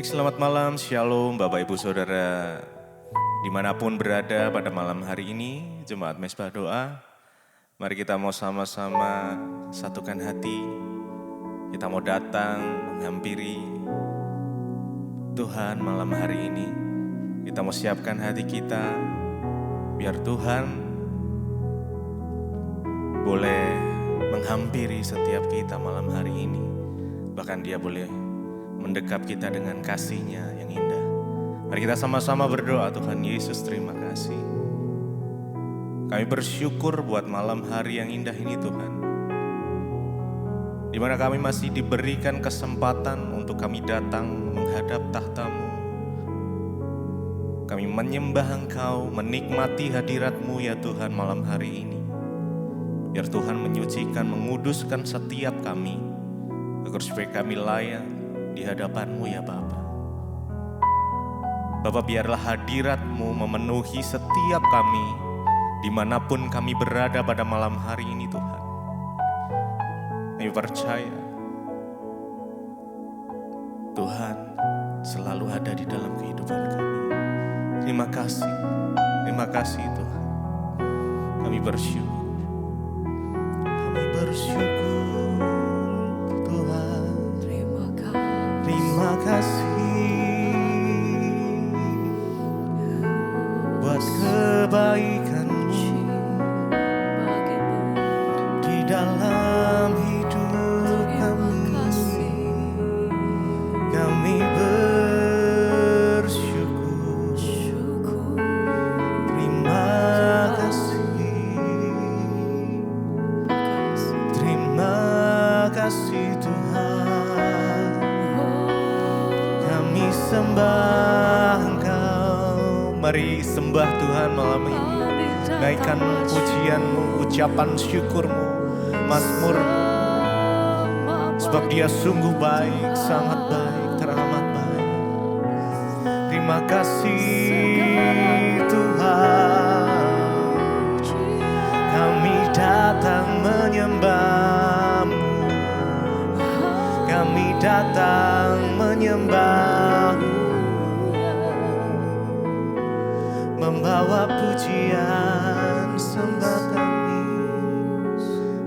Baik, selamat malam, shalom Bapak Ibu Saudara. Dimanapun berada pada malam hari ini, Jemaat Mesbah Doa, mari kita mau sama-sama satukan hati. Kita mau datang menghampiri Tuhan malam hari ini. Kita mau siapkan hati kita, biar Tuhan boleh menghampiri setiap kita malam hari ini. Bahkan Dia boleh mendekap kita dengan kasih-Nya yang indah. Mari kita sama-sama berdoa. Tuhan Yesus, terima kasih. Kami bersyukur buat malam hari yang indah ini Tuhan, di mana kami masih diberikan kesempatan untuk kami datang menghadap tahta-Mu. Kami menyembah Engkau, menikmati hadirat-Mu ya Tuhan malam hari ini. Biar Tuhan menyucikan, menguduskan setiap kami, agar supaya kami layak di hadapan-Mu ya Bapa. Bapa, biarlah hadirat-Mu memenuhi setiap kami, dimanapun kami berada pada malam hari ini Tuhan. Kami percaya Tuhan selalu ada di dalam kehidupan kami. Terima kasih Tuhan. Kami bersyukur Tuhan. Terima kasih buat kebaikan-Mu di dalam hidup kami. Kami bersyukur. Terima kasih Tuhan. Kami sembah Engkau. Mari sembah Tuhan malam ini. Naikkan pujian-Mu, ucapan syukur-Mu, mazmur-Mu. Sebab Dia sungguh baik, sangat baik, teramat baik. Terima kasih Tuhan. Kami datang menyembah-Mu. Kami datang menyembah-Mu, membawa pujian sembah kami.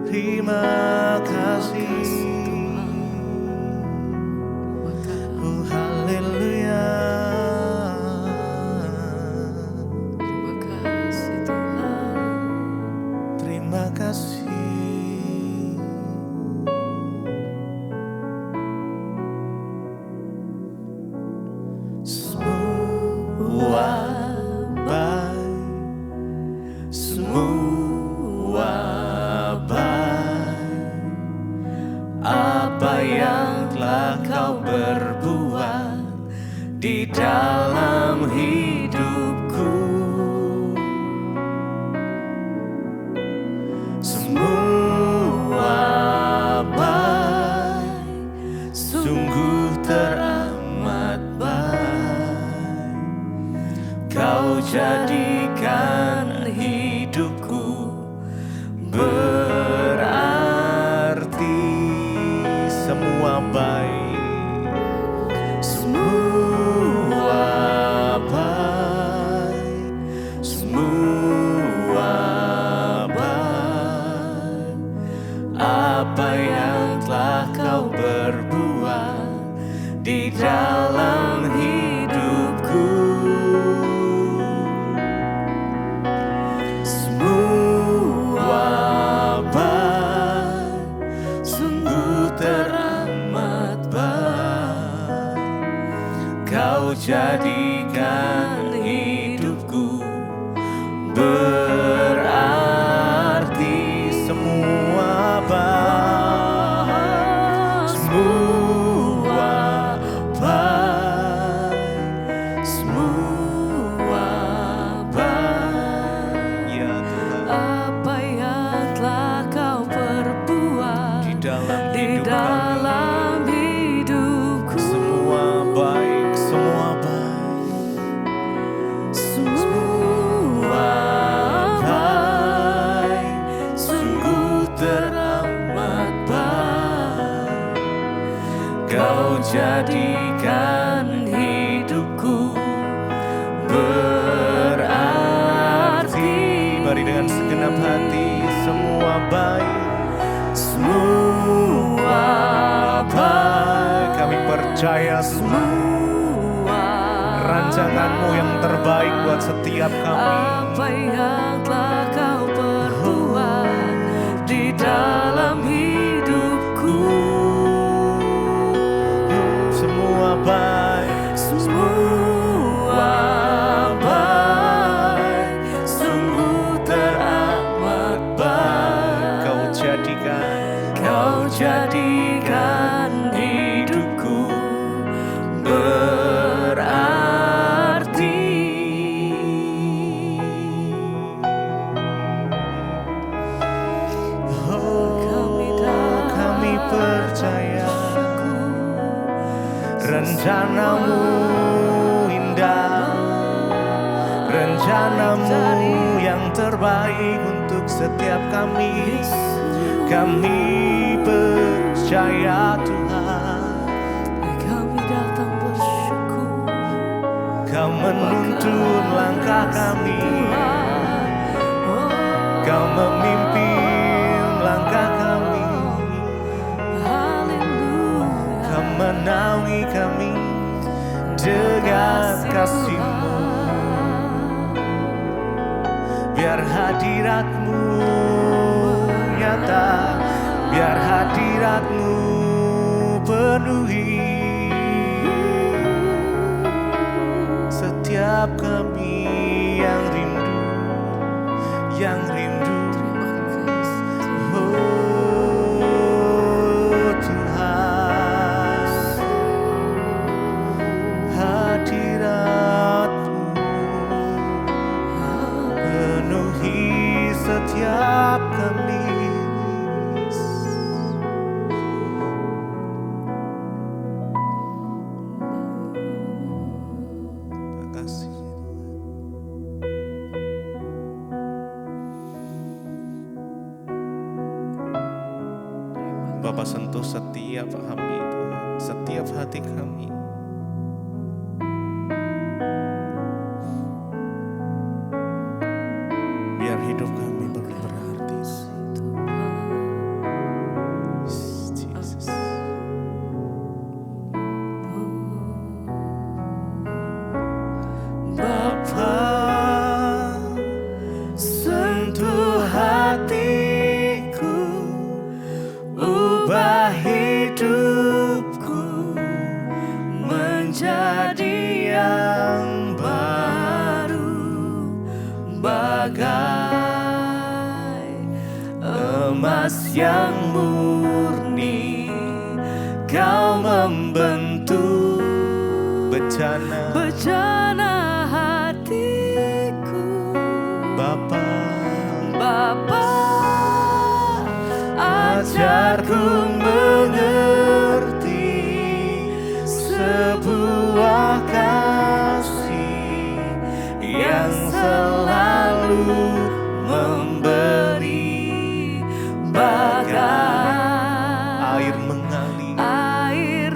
Terima kasih. Haleluya. Terima kasih Tuhan. Terima kasih. Apa yang telah Kau berbuat di dalam hidupku, semua baik, sungguh teramat baik. Kau jadikan hidupku berarti. Semua baik, semua baik, semua baik. Apa yang telah Kau berbuat di dalam hidupku, semua baik, sungguh teramat baik. Kau jadikan hidupku berarti. Semua baik, semua baik, semua baik. Ya Tuhan, Apa yang telah Kau perbuat di dalam di hidup dalam hidupku, semua baik, semua baik. semua Baik, sungguh teramat baik. Kau jadikan dengan segenap hati, semua baik. Semua baik. Kami percaya Tuhan, rancangan-Mu yang terbaik buat setiap kami. Apa yang telah Kau perbuat di dalam hidupku, Semua baik, semua baik, sungguh teramat baik. Kau jadikan hidupku berarti. Kami percaya rencana-Mu indah, rencana-Mu yang terbaik untuk setiap kami. Kami percaya Tuhan, Kami datang bersyukur. Kau menuntun langkah kami, Kau memimpin langkah kami, Kau menaungi kami dengan kasih-Mu. Biar hadirat-Mu nyata, biar hadirat-Mu penuhi setiap kami yang rindu, yang rindu. Oh Tuhan, hadirat-Mu penuhi setiap kami. Terima kasih. Bapa, sentuh setiap kami Tuhan, setiap hati kami. Biar hidup kami berarti. Jesus. Bapa, sentuh hatiku, ubah hidupku menjadi yang baru, bagai emas yang murni. Kau membentuk bejana hatiku. Bapa, ajarku mengerti sebuah kasih yang selalu memberi, bagai air mengalir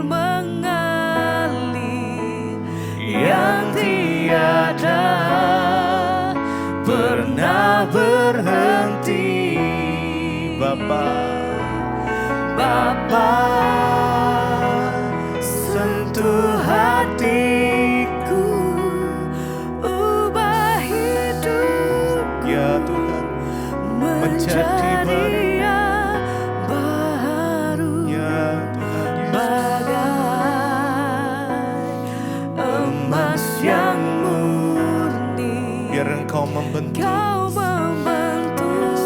yang tiada pernah berhenti. Bapa, sentuh hatiku, ubah hidup, ya Tuhan, menjadi yang baru, ya Tuhan Yesus. bagai emas yang murni. Biar Engkau membentuk Kau membentuk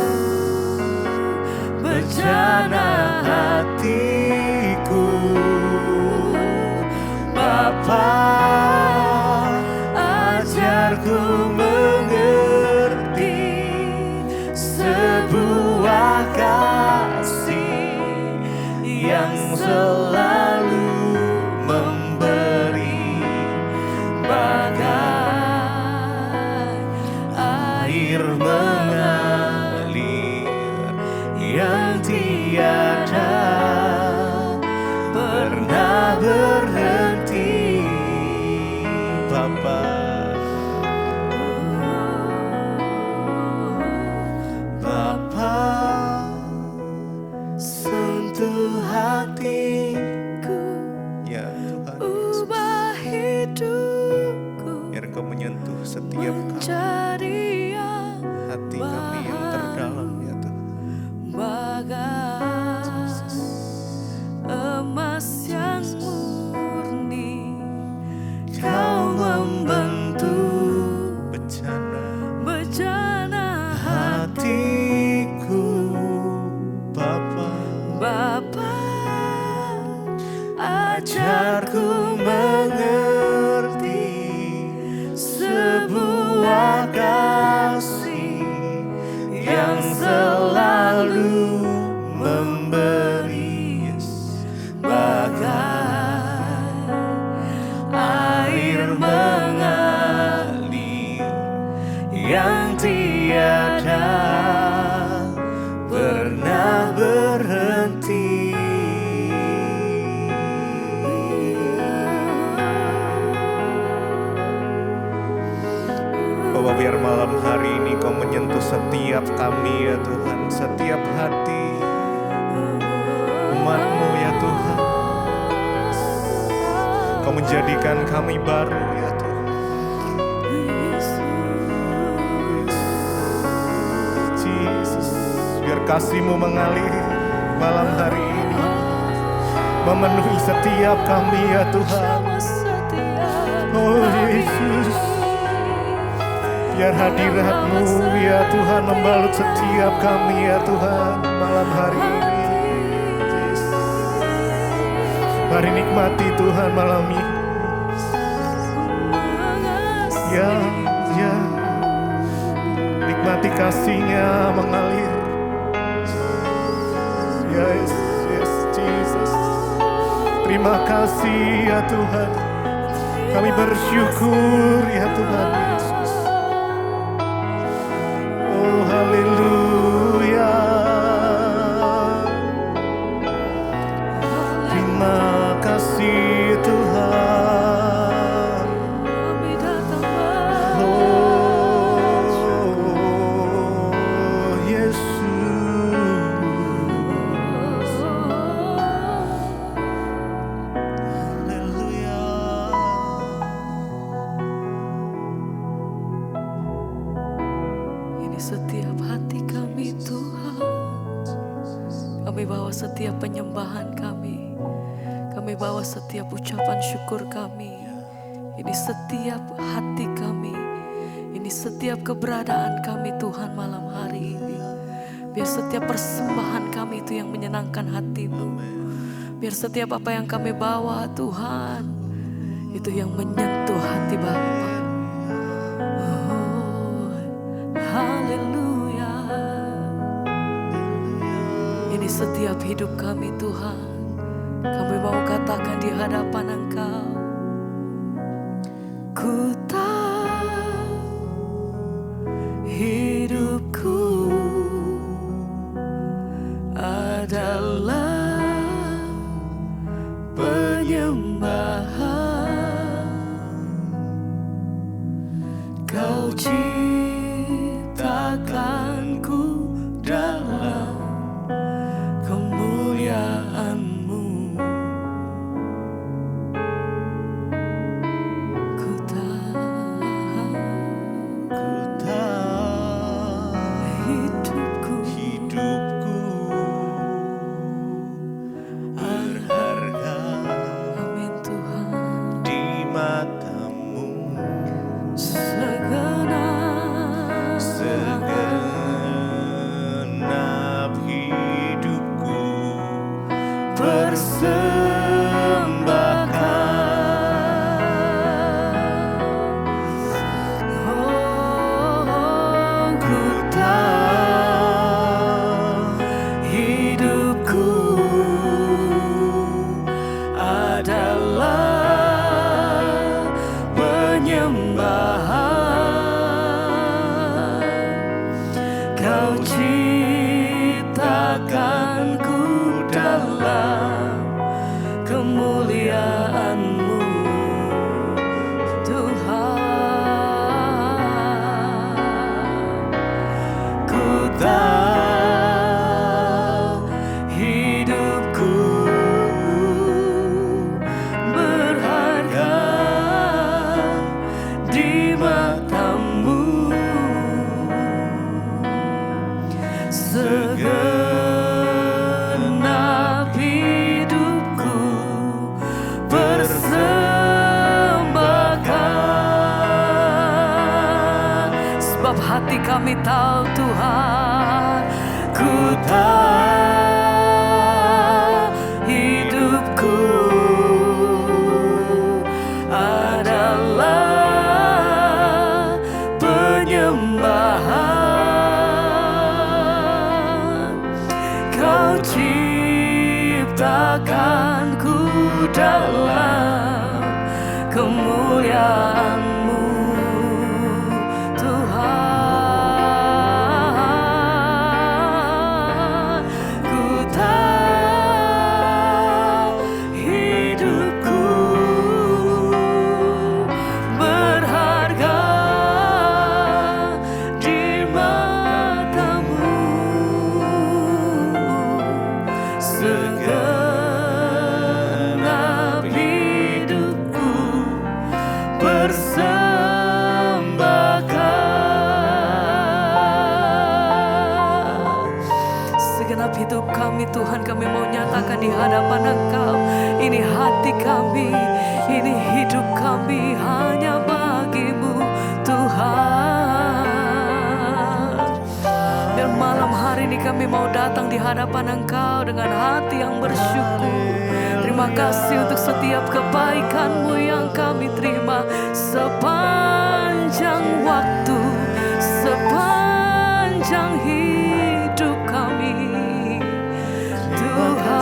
bejana hatiku. Bapa, ajarku mengerti sebuah kasih yang selalu memberi, bagai air mengalir yang tiada pernah berhenti. Bapa, yang tiada pernah berhenti. Bapa, biar malam hari ini Kau menyentuh setiap kami ya Tuhan, setiap hati umat-Mu ya Tuhan. Kau menjadikan kami baru ya Tuhan. Jesus, biar kasih-Mu mengalir malam hari ini, memenuhi setiap kami ya Tuhan. Oh Yesus, biar hadirat-Mu ya Tuhan membalut setiap kami ya Tuhan malam hari ini. Mari nikmati Tuhan malam ini. Ya, nikmati kasih-Nya mengalir. Yes, Jesus. Terima kasih ya Tuhan. Kami bersyukur ya Tuhan Yesus. Oh haleluya. Terima kasih Tuhan. Oh Yesus. Haleluya. Ini setiap hati kami Tuhan. Kami bawa setiap penyembahan kami. Kami bawa setiap ucapan syukur kami. Ini setiap hati kami. Ini setiap keberadaan kami Tuhan malam hari ini. Biar setiap persembahan kami itu yang menyenangkan hati-Mu. Biar setiap apa yang kami bawa Tuhan, itu yang menyentuh hati Bapa. Oh, haleluya. Ini setiap hidup kami Tuhan. Kami mau katakan di hadapan Engkau, ku tahu hidupku adalah penyembahan. Kau ciptakanku dalam kemuliaan-Mu. Segenap hidupku persembahkan. Oh, ku tahu hidupku adalah penyembahan. Kau ciptakanku dalam kemuliaan-Mu, Tuhan. Ku tahu hidupku berharga di mata-Mu. Segenap hidupku persembahkan. Sebab hati kami tahu Tuhan, ku tahu hidupku adalah penyembahan. Kau ciptakanku dalam kemuliaan-Mu, Tuhan. kami Tuhan, kami mau nyatakan di hadapan Engkau. Ini hati kami, ini hidup kami hanya bagimu Tuhan. Dan malam hari ini kami mau datang di hadapan Engkau dengan hati yang bersyukur. Terima kasih untuk setiap kebaikan-Mu yang kami terima sepanjang waktu, sepanjang hidup kami Tuhan.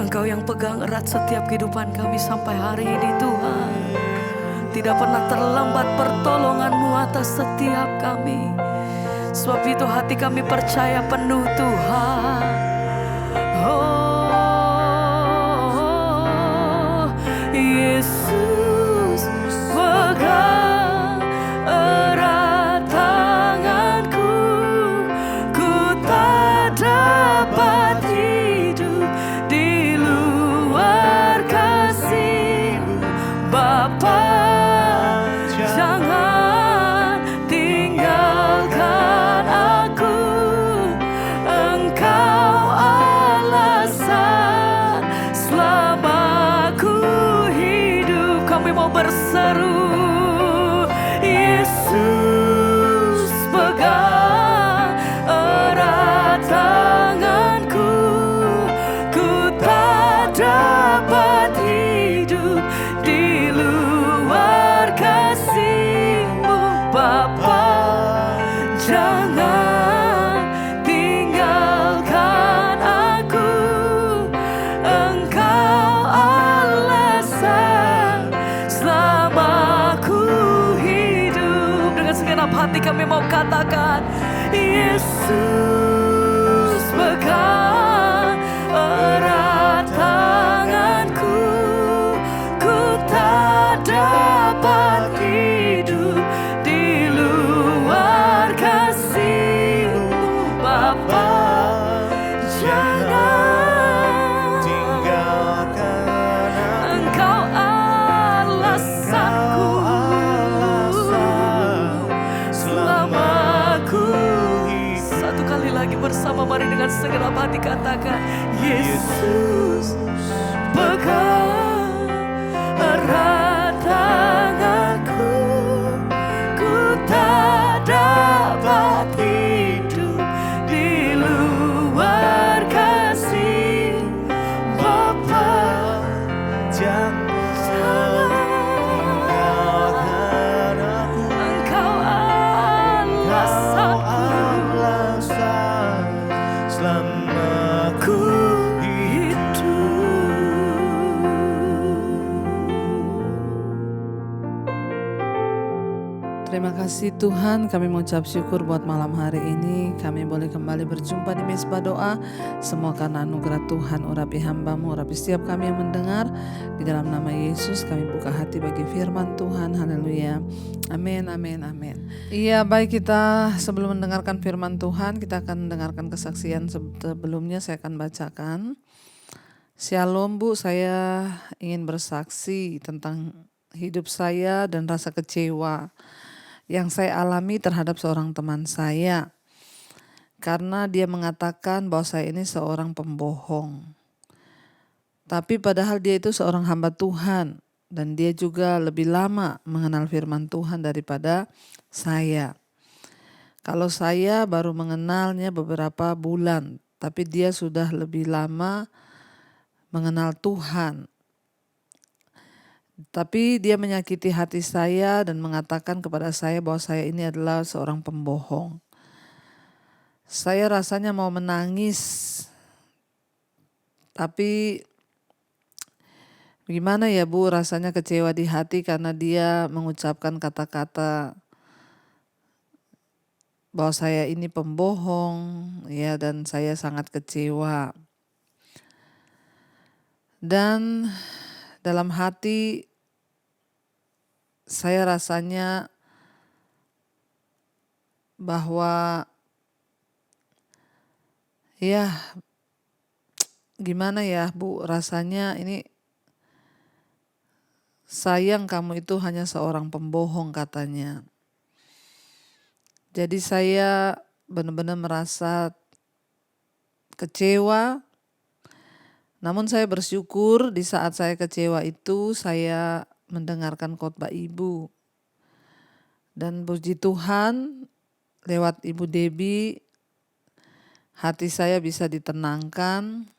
Engkau yang pegang erat setiap kehidupan kami sampai hari ini Tuhan. Tidak pernah terlambat pertolongan-Mu atas setiap kami. Sebab itu hati kami percaya penuh Tuhan. Oh, Yesus pegang erat tanganku. Ku tak dapat hidup di luar kasih-Mu Bapa. Jangan tinggalkan aku, Engkau alasan selama ku hidup. Kami mau berseru, Yesus pegang erat tanganku. Ku tak dapat hidup di luar kasih-Mu Bapa. Jangan tinggalkan aku, Engkau alasan selama ku hidup. Dengan segenap hati kami mau katakan, Yesus pegang erat tanganku. Ku tak dapat hidup di luar kasih-Mu Bapa. Jangan Tinggalkan Engkau alasanku selama ku hidup. Satu kali lagi bersama, mari dengan segenap hati katakan, Yesus pegang erat tanganku. Ku tak dapat hidup di luar kasih Bapa. Jangan tinggalkan aku, Engkau alasanku selama ku hidup. Terima kasih Tuhan, kami mengucap syukur buat malam hari ini. Kami boleh kembali berjumpa di Mezbah Doa. Semua karena anugerah Tuhan, urapi hamba-Mu, urapi setiap kami yang mendengar. Di dalam nama Yesus kami buka hati bagi firman Tuhan. Haleluya. Amin, amin, amin. Iya, baik, kita sebelum mendengarkan firman Tuhan, kita akan mendengarkan kesaksian sebelumnya. Saya akan bacakan. Shalom Bu, saya ingin bersaksi tentang hidup saya dan rasa kecewa yang saya alami terhadap seorang teman saya. Karena dia mengatakan bahwa saya ini seorang pembohong. Tapi padahal dia itu seorang hamba Tuhan. Dan dia juga lebih lama mengenal firman Tuhan daripada saya. Kalau saya baru mengenalnya beberapa bulan. Tapi dia sudah lebih lama mengenal Tuhan. Tapi dia menyakiti hati saya dan mengatakan kepada saya bahwa saya ini adalah seorang pembohong. Saya rasanya mau menangis. Tapi gimana ya Bu, rasanya kecewa di hati karena dia mengucapkan kata-kata bahwa saya ini pembohong, ya, dan saya sangat kecewa. Dan dalam hati saya rasanya bahwa ya gimana ya Bu, rasanya ini sayang kamu itu hanya seorang pembohong katanya. Jadi saya benar-benar merasa kecewa. Namun saya bersyukur di saat saya kecewa itu saya mendengarkan khotbah ibu. Dan puji Tuhan lewat Ibu Debbie hati saya bisa ditenangkan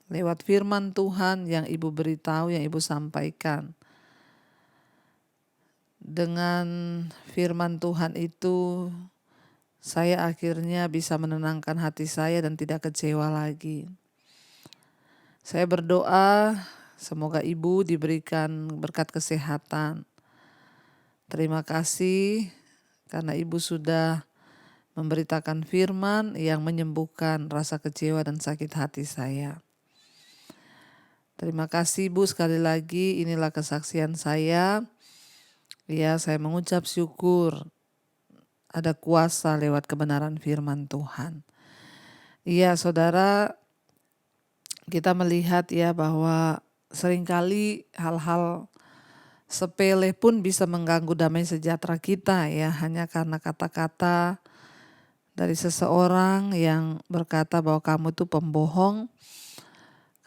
lewat firman Tuhan yang ibu beritahu, yang ibu sampaikan. Dengan firman Tuhan itu saya akhirnya bisa menenangkan hati saya dan tidak kecewa lagi. Saya berdoa semoga ibu diberikan berkat kesehatan. Terima kasih karena ibu sudah memberitakan firman yang menyembuhkan rasa kecewa dan sakit hati saya. Terima kasih Bu, sekali lagi inilah kesaksian saya. Ya, saya mengucap syukur ada kuasa lewat kebenaran firman Tuhan. Iya saudara, kita melihat ya bahwa seringkali hal-hal sepele pun bisa mengganggu damai sejahtera kita ya, hanya karena kata-kata dari seseorang yang berkata bahwa kamu tuh pembohong.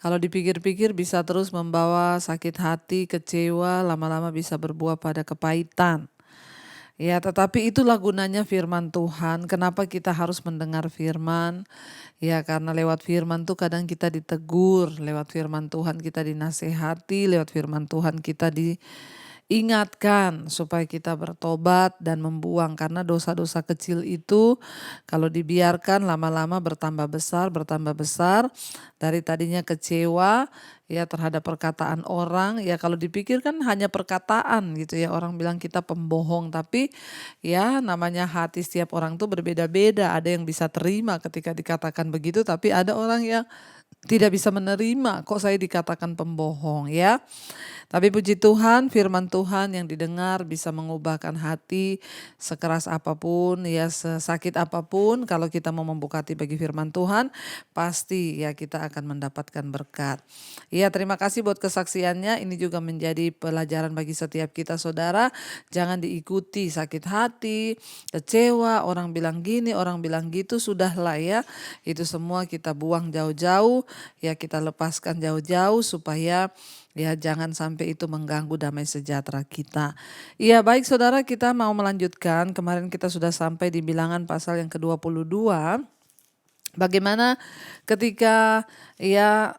Kalau dipikir-pikir bisa terus membawa sakit hati, kecewa, lama-lama bisa berbuah pada kepahitan. Ya, tetapi itulah gunanya firman Tuhan. Kenapa kita harus mendengar firman? Ya, karena lewat firman tuh kadang kita ditegur, lewat firman Tuhan kita dinasehati, lewat firman Tuhan kita diingatkan supaya kita bertobat dan membuang. Karena dosa-dosa kecil itu kalau dibiarkan lama-lama bertambah besar. Dari tadinya kecewa ya terhadap perkataan orang, ya kalau dipikirkan hanya perkataan gitu ya, orang bilang kita pembohong, tapi ya namanya hati setiap orang tuh berbeda-beda. Ada yang bisa terima ketika dikatakan begitu, tapi ada orang yang tidak bisa menerima kok saya dikatakan pembohong ya. Tapi puji Tuhan, firman Tuhan yang didengar bisa mengubahkan hati sekeras apapun, ya sesakit apapun. Kalau kita mau membuka hati bagi firman Tuhan, pasti ya kita akan mendapatkan berkat. Ya, terima kasih buat kesaksiannya. Ini juga menjadi pelajaran bagi setiap kita saudara. Jangan diikuti sakit hati, kecewa, orang bilang gini, orang bilang gitu, sudahlah ya. Itu semua kita buang jauh-jauh, ya kita lepaskan jauh-jauh supaya ya jangan sampai itu mengganggu damai sejahtera kita. Iya baik saudara, kita mau melanjutkan. Kemarin kita sudah sampai di Bilangan pasal yang ke-22. Bagaimana ketika ya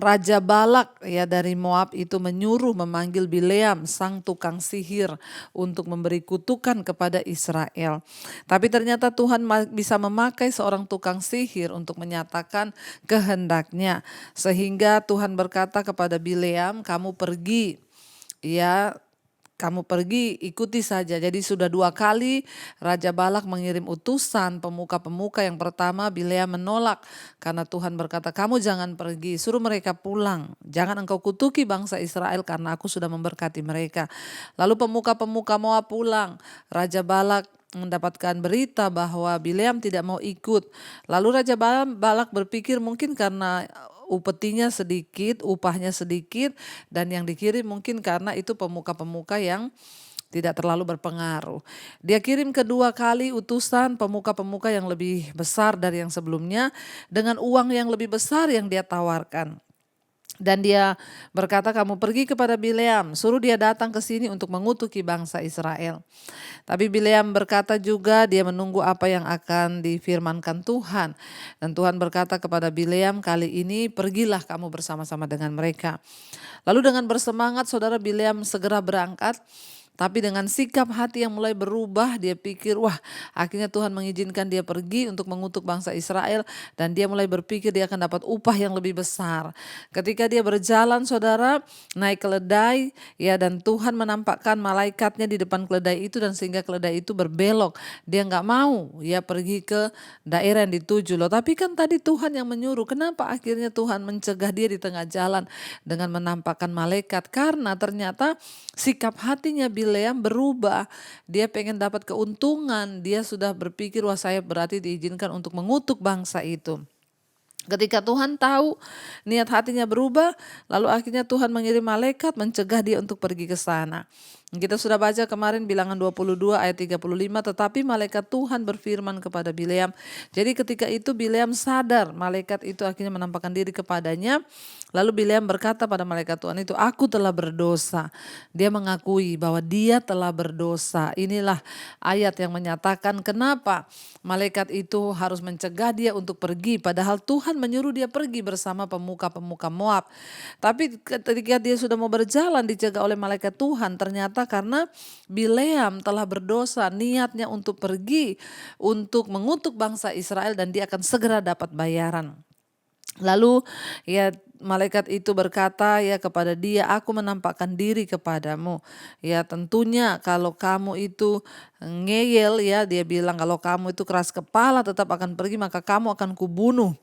Raja Balak ya dari Moab itu menyuruh memanggil Bileam sang tukang sihir untuk memberi kutukan kepada Israel. Tapi ternyata Tuhan bisa memakai seorang tukang sihir untuk menyatakan kehendaknya. Sehingga Tuhan berkata kepada Bileam, kamu pergi ya, kamu pergi ikuti saja. Jadi sudah 2 kali Raja Balak mengirim utusan pemuka-pemuka. Yang pertama Bileam menolak karena Tuhan berkata kamu jangan pergi, suruh mereka pulang. Jangan engkau kutuki bangsa Israel karena aku sudah memberkati mereka. Lalu pemuka-pemuka Moab pulang. Raja Balak mendapatkan berita bahwa Bileam tidak mau ikut. Lalu Raja Balak berpikir mungkin karena upetinya sedikit, upahnya sedikit, dan yang dikirim mungkin karena itu pemuka-pemuka yang tidak terlalu berpengaruh. Dia kirim kedua kali utusan pemuka-pemuka yang lebih besar dari yang sebelumnya dengan uang yang lebih besar yang dia tawarkan. Dan dia berkata kamu pergi kepada Bileam, suruh dia datang ke sini untuk mengutuki bangsa Israel. Tapi Bileam berkata juga dia menunggu apa yang akan difirmankan Tuhan. Dan Tuhan berkata kepada Bileam, kali ini pergilah kamu bersama-sama dengan mereka. Lalu dengan bersemangat saudara Bileam segera berangkat. Tapi dengan sikap hati yang mulai berubah, dia pikir, wah akhirnya Tuhan mengizinkan dia pergi untuk mengutuk bangsa Israel. Dan dia mulai berpikir dia akan dapat upah yang lebih besar. Ketika dia berjalan saudara, naik keledai, ya dan Tuhan menampakkan malaikatnya di depan keledai itu. Dan sehingga keledai itu berbelok. Dia gak mau ya pergi ke daerah yang dituju loh. Tapi kan tadi Tuhan yang menyuruh, kenapa akhirnya Tuhan mencegah dia di tengah jalan dengan menampakkan malaikat? Karena ternyata sikap hatinya Bileam berubah. Dia pengen dapat keuntungan. Dia sudah berpikir wah saya berarti diizinkan untuk mengutuk bangsa itu. Ketika Tuhan tahu niat hatinya berubah, lalu akhirnya Tuhan mengirim malaikat mencegah dia untuk pergi ke sana. Kita sudah baca kemarin Bilangan 22 ayat 35, tetapi malaikat Tuhan berfirman kepada Bileam. Jadi ketika itu Bileam sadar, malaikat itu akhirnya menampakkan diri kepadanya. Lalu Bileam berkata pada malaikat Tuhan itu, aku telah berdosa. Dia mengakui bahwa dia telah berdosa. Inilah ayat yang menyatakan kenapa malaikat itu harus mencegah dia untuk pergi. Padahal Tuhan menyuruh dia pergi bersama pemuka-pemuka Moab. Tapi ketika dia sudah mau berjalan dicegah oleh malaikat Tuhan, ternyata karena Bileam telah berdosa, niatnya untuk pergi untuk mengutuk bangsa Israel dan dia akan segera dapat bayaran. Lalu ya malaikat itu berkata ya kepada dia, aku menampakkan diri kepadamu. Ya tentunya kalau kamu itu ngeyel, ya dia bilang kalau kamu itu keras kepala tetap akan pergi, maka kamu akan kubunuh.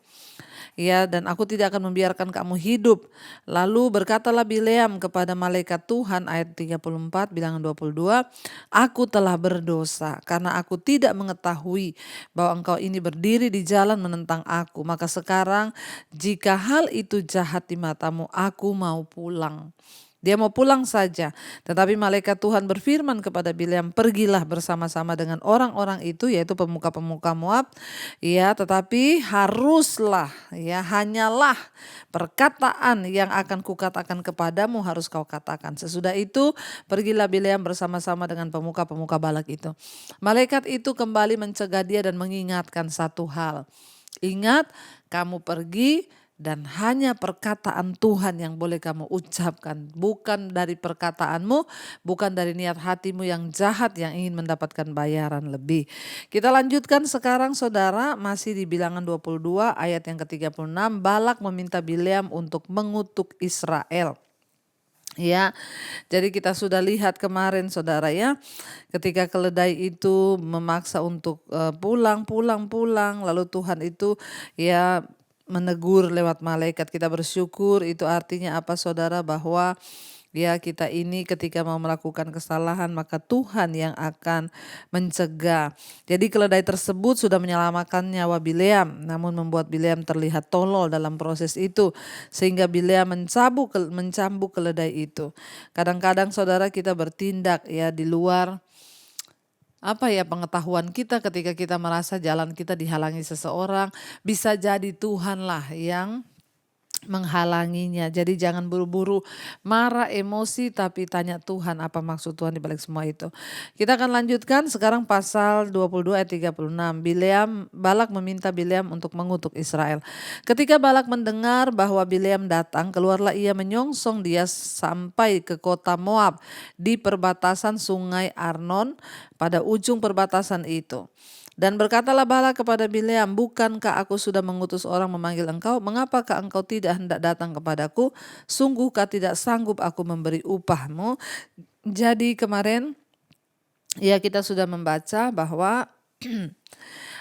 Ya, dan aku tidak akan membiarkan kamu hidup. Lalu berkatalah Bileam kepada malaikat Tuhan, ayat 34 Bilangan 22, aku telah berdosa karena aku tidak mengetahui bahwa engkau ini berdiri di jalan menentang aku. Maka sekarang jika hal itu jahat di matamu, aku mau pulang. Dia mau pulang saja. Tetapi malaikat Tuhan berfirman kepada Bileam, pergilah bersama-sama dengan orang-orang itu, yaitu pemuka-pemuka Moab. Ya, tetapi haruslah, ya hanyalah perkataan yang akan kukatakan kepadamu harus kau katakan. Sesudah itu pergilah Bileam bersama-sama dengan pemuka-pemuka Balak itu. Malaikat itu kembali mencegah dia dan mengingatkan satu hal. Ingat, kamu pergi dan hanya perkataan Tuhan yang boleh kamu ucapkan. Bukan dari perkataanmu, bukan dari niat hatimu yang jahat yang ingin mendapatkan bayaran lebih. Kita lanjutkan sekarang saudara, masih di Bilangan 22 ayat yang ke-36. Balak meminta Bileam untuk mengutuk Israel. Ya, jadi kita sudah lihat kemarin saudara ya, ketika keledai itu memaksa untuk pulang, lalu Tuhan itu ya menegur lewat malaikat. Kita bersyukur, itu artinya apa saudara, bahwa ya kita ini ketika mau melakukan kesalahan maka Tuhan yang akan mencegah. Jadi keledai tersebut sudah menyelamatkan nyawa Bileam, namun membuat Bileam terlihat tolol dalam proses itu, sehingga Bileam mencambuk keledai itu. Kadang-kadang saudara kita bertindak ya di luar pengetahuan kita ketika kita merasa jalan kita dihalangi seseorang. Bisa jadi Tuhanlah yang menghalanginya. Jadi jangan buru-buru marah, emosi, tapi tanya Tuhan apa maksud Tuhan di balik semua itu. Kita akan lanjutkan sekarang pasal 22 ayat 36. Balak meminta Bileam untuk mengutuk Israel. Ketika Balak mendengar bahwa Bileam datang, keluarlah ia menyongsong dia sampai ke kota Moab di perbatasan sungai Arnon pada ujung perbatasan itu. Dan berkatalah Balak kepada Bileam, bukankah aku sudah mengutus orang memanggil engkau? Mengapakah engkau tidak hendak datang kepadaku? Sungguhkah tidak sanggup aku memberi upahmu? Jadi kemarin ya kita sudah membaca bahwa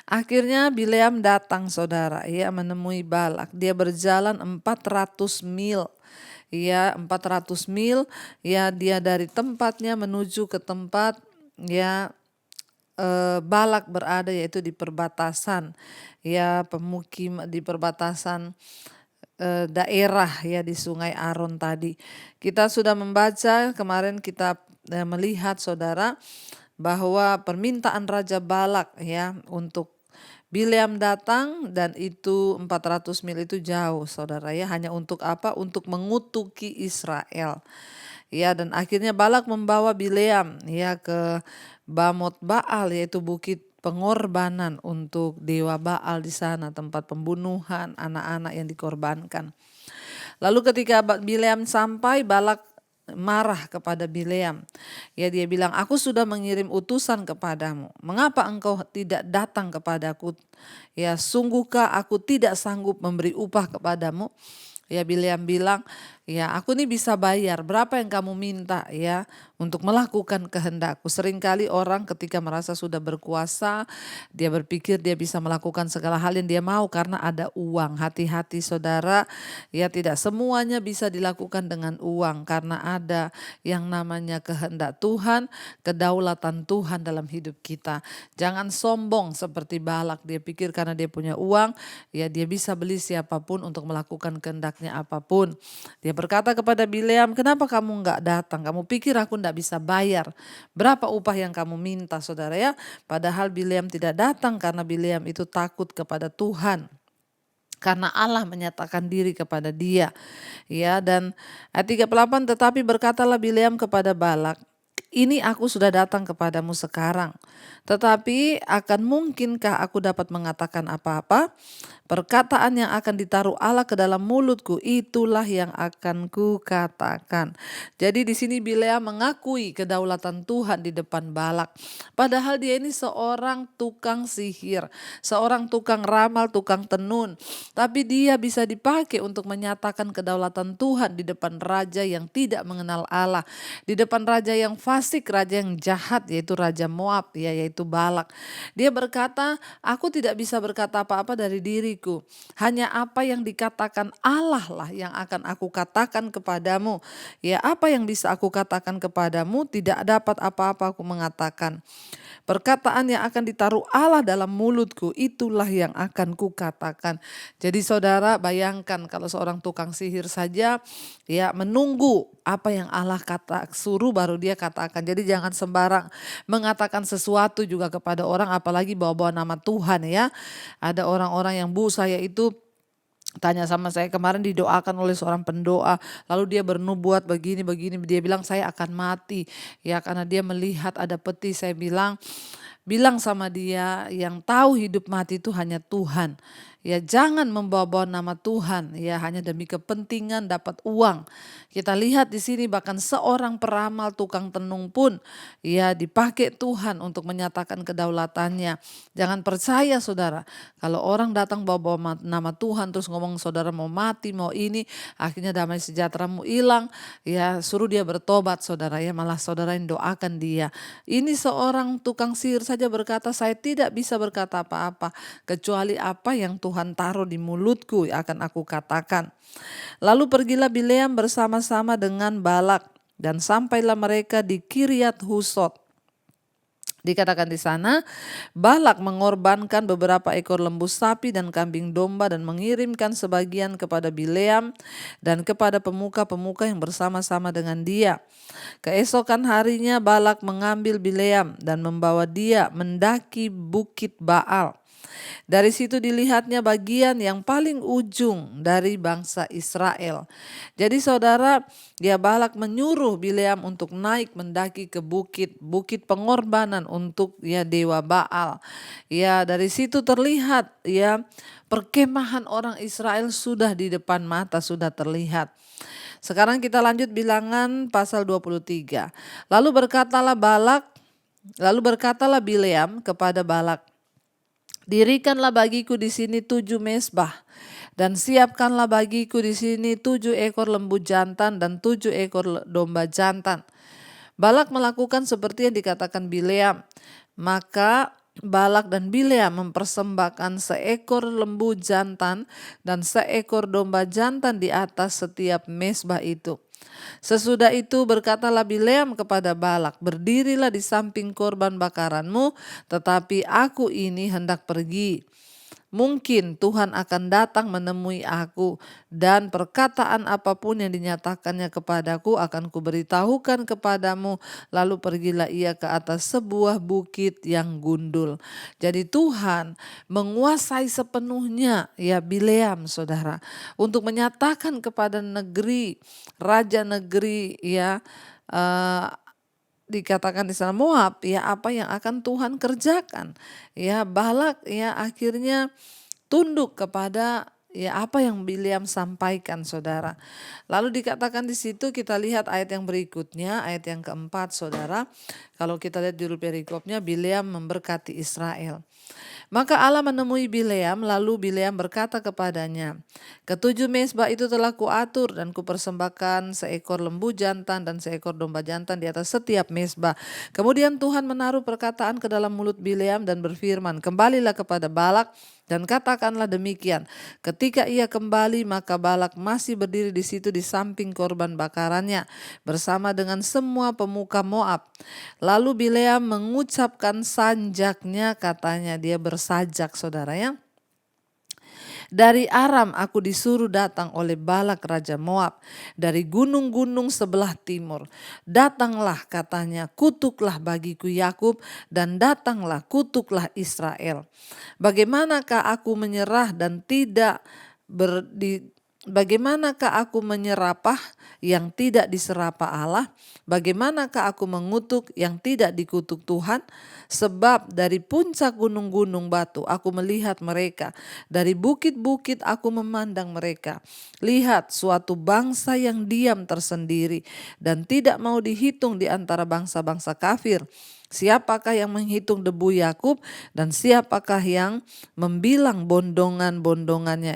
akhirnya Bileam datang saudara, ya menemui Balak. Dia berjalan 400 mil. Ya 400 mil, ya dia dari tempatnya menuju ke tempat ya Balak berada, yaitu di perbatasan ya pemukim, di perbatasan daerah ya di Sungai Aron tadi. Kita sudah membaca kemarin, kita melihat saudara bahwa permintaan Raja Balak ya untuk Bileam datang, dan itu 400 mil itu jauh saudara ya, hanya untuk apa? Untuk mengutuki Israel. Ya, dan akhirnya Balak membawa Bileam ya ke Bamot Baal, yaitu bukit pengorbanan untuk dewa Baal di sana, tempat pembunuhan anak-anak yang dikorbankan. Lalu ketika Bileam sampai, Balak marah kepada Bileam. Ya dia bilang, aku sudah mengirim utusan kepadamu. Mengapa engkau tidak datang kepadaku? Ya sungguhkah aku tidak sanggup memberi upah kepadamu? Ya Bileam bilang, ya aku nih bisa bayar, berapa yang kamu minta ya untuk melakukan kehendakku. Seringkali orang ketika merasa sudah berkuasa, dia berpikir dia bisa melakukan segala hal yang dia mau karena ada uang. Hati-hati saudara, ya tidak semuanya bisa dilakukan dengan uang karena ada yang namanya kehendak Tuhan, kedaulatan Tuhan dalam hidup kita. Jangan sombong seperti Balak, dia pikir karena dia punya uang, ya dia bisa beli siapapun untuk melakukan kehendaknya apapun. Dia berkata kepada Bileam, kenapa kamu enggak datang? Kamu pikir aku enggak bisa bayar? Berapa upah yang kamu minta saudara ya? Padahal Bileam tidak datang karena Bileam itu takut kepada Tuhan. Karena Allah menyatakan diri kepada dia. Ya, dan ayat 38, tetapi berkatalah Bileam kepada Balak, ini aku sudah datang kepadamu sekarang. Tetapi akan mungkinkah aku dapat mengatakan apa-apa? Perkataan yang akan ditaruh Allah ke dalam mulutku, itulah yang akan kukatakan. Jadi di sini Bileam mengakui kedaulatan Tuhan di depan Balak. Padahal dia ini seorang tukang sihir, seorang tukang ramal, tukang tenun. Tapi dia bisa dipakai untuk menyatakan kedaulatan Tuhan di depan raja yang tidak mengenal Allah. Di depan raja yang fasik, raja yang jahat, yaitu Raja Moab, yaitu Balak. Dia berkata, aku tidak bisa berkata apa-apa dari diriku. Hanya apa yang dikatakan Allah lah yang akan aku katakan kepadamu. Ya, apa yang bisa aku katakan kepadamu, tidak dapat apa-apa aku mengatakan. Perkataan yang akan ditaruh Allah dalam mulutku, itulah yang akan kukatakan. Jadi saudara bayangkan kalau seorang tukang sihir saja ya menunggu apa yang Allah suruh baru dia katakan. Jadi jangan sembarang mengatakan sesuatu juga kepada orang, apalagi bawa-bawa nama Tuhan ya. Ada orang-orang yang saya itu tanya sama saya kemarin, didoakan oleh seorang pendoa, lalu dia bernubuat begini, dia bilang saya akan mati ya karena dia melihat ada peti. Saya bilang sama dia, yang tahu hidup mati itu hanya Tuhan. Ya jangan membawa-bawa nama Tuhan ya hanya demi kepentingan dapat uang. Kita lihat di sini bahkan seorang peramal tukang tenung pun ya dipakai Tuhan untuk menyatakan kedaulatannya. Jangan percaya saudara, kalau orang datang bawa-bawa nama Tuhan terus ngomong saudara mau mati, mau ini, akhirnya damai sejahteramu hilang, ya suruh dia bertobat saudara ya, malah saudara yang doakan dia. Ini seorang tukang sihir saja berkata, saya tidak bisa berkata apa-apa kecuali apa yang Tuhan taruh di mulutku akan aku katakan. Lalu pergilah Bileam bersama-sama dengan Balak dan sampailah mereka di Kiryat Husot. Dikatakan di sana, Balak mengorbankan beberapa ekor lembu sapi dan kambing domba dan mengirimkan sebagian kepada Bileam dan kepada pemuka-pemuka yang bersama-sama dengan dia. Keesokan harinya Balak mengambil Bileam dan membawa dia mendaki bukit Baal. Dari situ dilihatnya bagian yang paling ujung dari bangsa Israel. Jadi saudara, dia Balak menyuruh Bileam untuk naik mendaki ke bukit pengorbanan untuk ya dewa Baal. Ya dari situ terlihat ya perkemahan orang Israel sudah di depan mata, sudah terlihat. Sekarang kita lanjut Bilangan pasal 23. Lalu berkatalah Bileam kepada Balak, dirikanlah bagiku di sini 7 mezbah dan siapkanlah bagiku di sini 7 ekor lembu jantan dan 7 ekor domba jantan. Balak melakukan seperti yang dikatakan Bileam. Maka Balak dan Bileam mempersembahkan seekor lembu jantan dan seekor domba jantan di atas setiap mezbah itu. Sesudah itu berkatalah Bileam kepada Balak, berdirilah di samping korban bakaranmu, tetapi aku ini hendak pergi. Mungkin Tuhan akan datang menemui aku dan perkataan apapun yang dinyatakannya kepadaku akan kuberitahukan kepadamu. Lalu pergilah ia ke atas sebuah bukit yang gundul. Jadi Tuhan menguasai sepenuhnya ya Bileam saudara untuk menyatakan kepada raja negeri ya dikatakan di sana Moab ya apa yang akan Tuhan kerjakan. Ya Balak ya akhirnya tunduk kepada ya apa yang Bileam sampaikan saudara. Lalu dikatakan di situ kita lihat ayat yang berikutnya, ayat yang keempat saudara. Kalau kita lihat judul perikopnya, Bileam memberkati Israel. Maka Allah menemui Bileam, lalu Bileam berkata kepadanya, ketujuh mezbah itu telah kuatur dan kupersembahkan seekor lembu jantan dan seekor domba jantan di atas setiap mezbah. Kemudian Tuhan menaruh perkataan ke dalam mulut Bileam dan berfirman, kembalilah kepada Balak dan katakanlah demikian. Ketika ia kembali, maka Balak masih berdiri di situ di samping korban bakarannya bersama dengan semua pemuka Moab. Lalu Bileam mengucapkan sanjaknya, katanya dia bersajak, saudara ya. Dari Aram aku disuruh datang oleh Balak raja Moab dari gunung-gunung sebelah timur. Datanglah, katanya, kutuklah bagiku Yakub dan datanglah kutuklah Israel. Bagaimanakah aku menyerah dan tidak bagaimanakah aku menyerapah yang tidak diserapah Allah? Bagaimanakah aku mengutuk yang tidak dikutuk Tuhan? Sebab dari puncak gunung-gunung batu aku melihat mereka, dari bukit-bukit aku memandang mereka. Lihat, suatu bangsa yang diam tersendiri dan tidak mau dihitung di antara bangsa-bangsa kafir. Siapakah yang menghitung debu Yakub dan siapakah yang membilang bondongan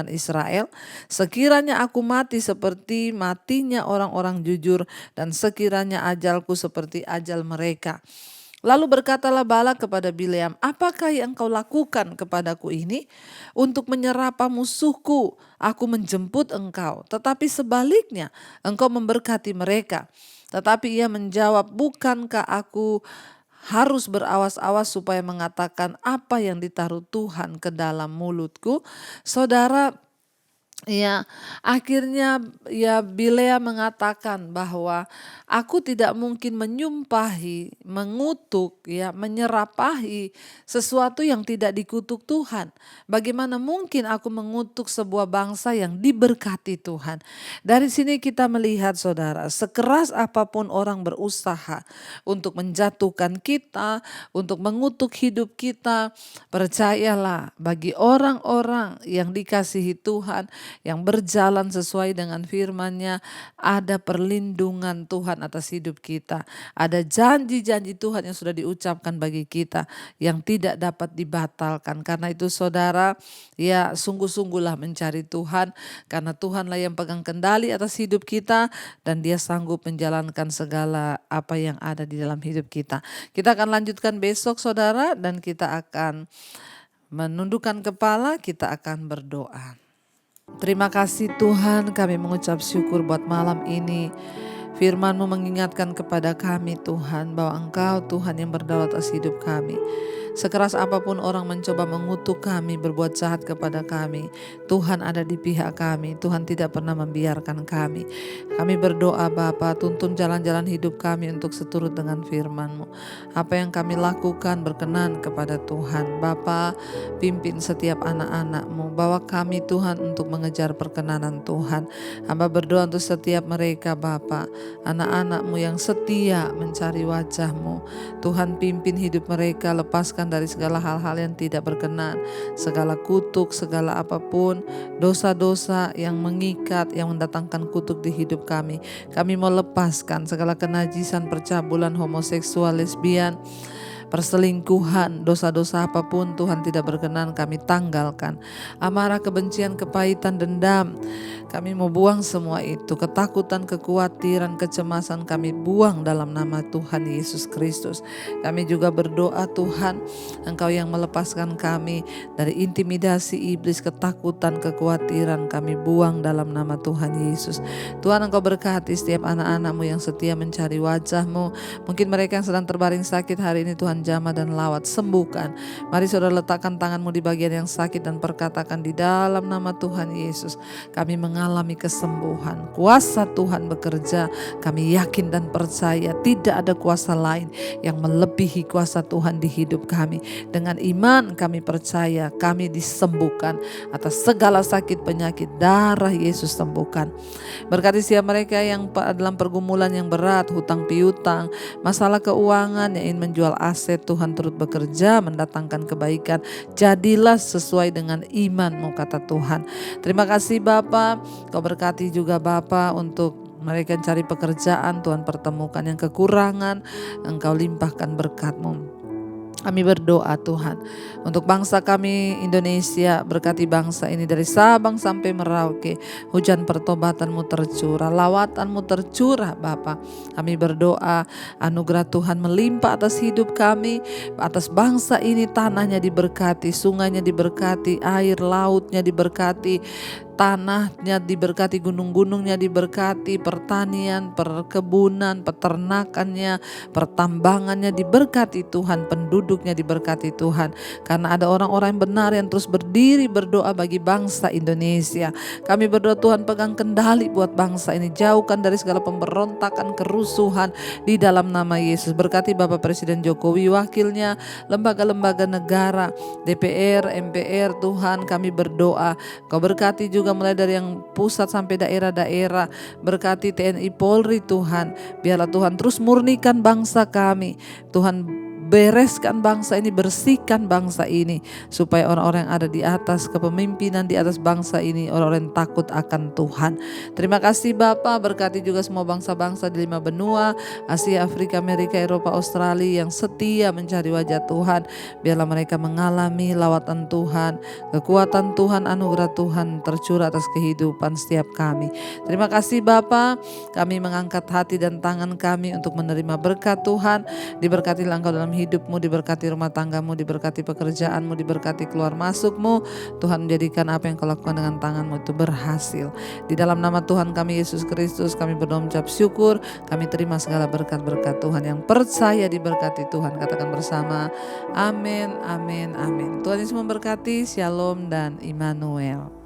Israel? Sekiranya aku mati seperti matinya orang-orang jujur dan sekiranya ajalku seperti ajal mereka. Lalu berkatalah Balak kepada Bileam, apakah yang kau lakukan kepadaku ini? Untuk menyerapa musuhku, aku menjemput engkau, tetapi sebaliknya engkau memberkati mereka. Tetapi ia menjawab, bukankah aku harus berawas-awas supaya mengatakan apa yang ditaruh Tuhan ke dalam mulutku? Saudara, ya, akhirnya ya Bileam mengatakan bahwa aku tidak mungkin menyumpahi, mengutuk, ya, menyerapahi sesuatu yang tidak dikutuk Tuhan. Bagaimana mungkin aku mengutuk sebuah bangsa yang diberkati Tuhan? Dari sini kita melihat, saudara, sekeras apapun orang berusaha untuk menjatuhkan kita, untuk mengutuk hidup kita, percayalah, bagi orang-orang yang dikasihi Tuhan, yang berjalan sesuai dengan firman-Nya, ada perlindungan Tuhan atas hidup kita. Ada janji-janji Tuhan yang sudah diucapkan bagi kita yang tidak dapat dibatalkan. Karena itu saudara, ya sungguh-sungguhlah mencari Tuhan, karena Tuhanlah yang pegang kendali atas hidup kita dan Dia sanggup menjalankan segala apa yang ada di dalam hidup kita. Kita akan lanjutkan besok, saudara, dan kita akan menundukkan kepala, kita akan berdoa. Terima kasih Tuhan, kami mengucap syukur buat malam ini. Firman-Mu mengingatkan kepada kami Tuhan bahwa Engkau Tuhan yang berdaulat atas hidup kami. Sekeras apapun orang mencoba mengutuk kami, berbuat jahat kepada kami, Tuhan ada di pihak kami. Tuhan tidak pernah membiarkan kami. Kami berdoa Bapa, tuntun jalan-jalan hidup kami untuk seturut dengan firman-Mu. Apa yang kami lakukan berkenan kepada Tuhan. Bapa, pimpin setiap anak-anak-Mu. Bawa kami Tuhan untuk mengejar perkenanan Tuhan. Hamba berdoa untuk setiap mereka Bapa, anak-anak-Mu yang setia mencari wajah-Mu. Tuhan pimpin hidup mereka, lepaskan dari segala hal-hal yang tidak berkenan, segala kutuk, segala apapun, dosa-dosa yang mengikat, yang mendatangkan kutuk di hidup kami. Kami mau lepaskan segala kenajisan, percabulan, homoseksual, lesbian, perselingkuhan, dosa-dosa apapun Tuhan tidak berkenan, kami tanggalkan. Amarah, kebencian, kepahitan, dendam, kami mau buang semua itu. Ketakutan, kekhawatiran, kecemasan kami buang dalam nama Tuhan Yesus Kristus. Kami juga berdoa Tuhan, Engkau yang melepaskan kami dari intimidasi iblis, ketakutan, kekhawatiran kami buang dalam nama Tuhan Yesus. Tuhan, Engkau berkati setiap anak-anak-Mu yang setia mencari wajah-Mu. Mungkin mereka yang sedang terbaring sakit hari ini Tuhan jamah dan lawat, sembuhkan. Mari saudara letakkan tangan-Mu di bagian yang sakit dan perkatakan di dalam nama Tuhan Yesus, kami mengalami kesembuhan. Kuasa Tuhan bekerja. Kami yakin dan percaya tidak ada kuasa lain yang melebihi kuasa Tuhan di hidup kami. Dengan iman kami percaya kami disembuhkan atas segala sakit penyakit. Darah Yesus sembuhkan. Berkati setiap mereka yang dalam pergumulan yang berat, hutang piutang, masalah keuangan, yang ingin menjual aset, Tuhan turut bekerja mendatangkan kebaikan. Jadilah sesuai dengan iman-Mu, kata Tuhan. Terima kasih Bapa. Kau berkati juga Bapa untuk mereka yang cari pekerjaan, Tuhan pertemukan yang kekurangan, Engkau limpahkan berkat-Mu. Kami berdoa Tuhan untuk bangsa kami Indonesia, berkati bangsa ini dari Sabang sampai Merauke. Hujan pertobatan-Mu tercurah, lawatan-Mu tercurah Bapa. Kami berdoa anugerah Tuhan melimpah atas hidup kami, atas bangsa ini, tanahnya diberkati, sungainya diberkati, air lautnya diberkati, tanahnya diberkati, gunung-gunungnya diberkati, pertanian, perkebunan, peternakannya, pertambangannya diberkati Tuhan, penduduknya diberkati Tuhan. Karena ada orang-orang yang benar yang terus berdiri berdoa bagi bangsa Indonesia. Kami berdoa Tuhan pegang kendali buat bangsa ini, jauhkan dari segala pemberontakan, kerusuhan di dalam nama Yesus. Berkati Bapak Presiden Jokowi, wakilnya, lembaga-lembaga negara, DPR, MPR, Tuhan kami berdoa Kau berkati juga mulai dari yang pusat sampai daerah-daerah. Berkati TNI Polri Tuhan, biarlah Tuhan terus murnikan bangsa kami. Tuhan bereskan bangsa ini, bersihkan bangsa ini, supaya orang-orang yang ada di atas kepemimpinan di atas bangsa ini, orang-orang yang takut akan Tuhan. Terima kasih Bapa, berkati juga semua bangsa-bangsa di 5 benua, Asia, Afrika, Amerika, Eropa, Australia yang setia mencari wajah Tuhan. Biarlah mereka mengalami lawatan Tuhan, kekuatan Tuhan, anugerah Tuhan tercurah atas kehidupan setiap kami. Terima kasih Bapa, kami mengangkat hati dan tangan kami untuk menerima berkat Tuhan. Diberkatilah Engkau dalam hidupmu, diberkati rumah tanggamu, diberkati pekerjaanmu, diberkati keluar masukmu. Tuhan menjadikan apa yang Kau lakukan dengan tanganmu itu berhasil. Di dalam nama Tuhan kami Yesus Kristus kami berdoa mengucap syukur. Kami terima segala berkat-berkat Tuhan. Yang percaya diberkati Tuhan katakan bersama amin, amin, amin. Tuhan Yesus memberkati. Shalom dan Immanuel.